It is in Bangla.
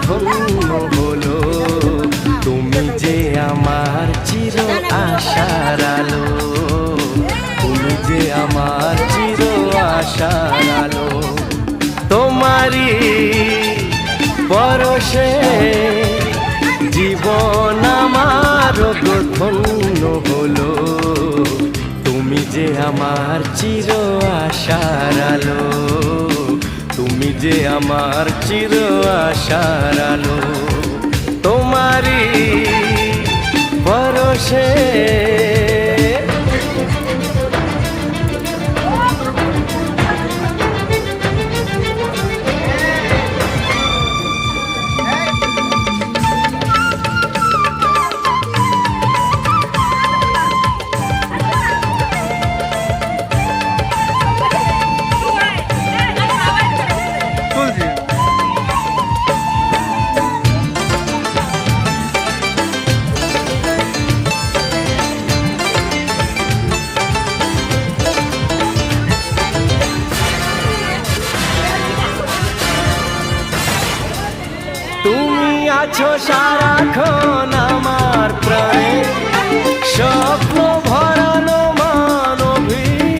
ধন্য হলো। তুমি যে আমার চির আশার আলো, তুমি যে আমার চির আশার আলো। তোমারই পরশে জীবন আমার ধন্য হলো। তুমি যে আমার চির আশার আলো, তুমি যে আমার চির আশার আলো। তোমারই পরশে তুমি আছো সারাক্ষণ আমার প্রাণে, স্বপ্ন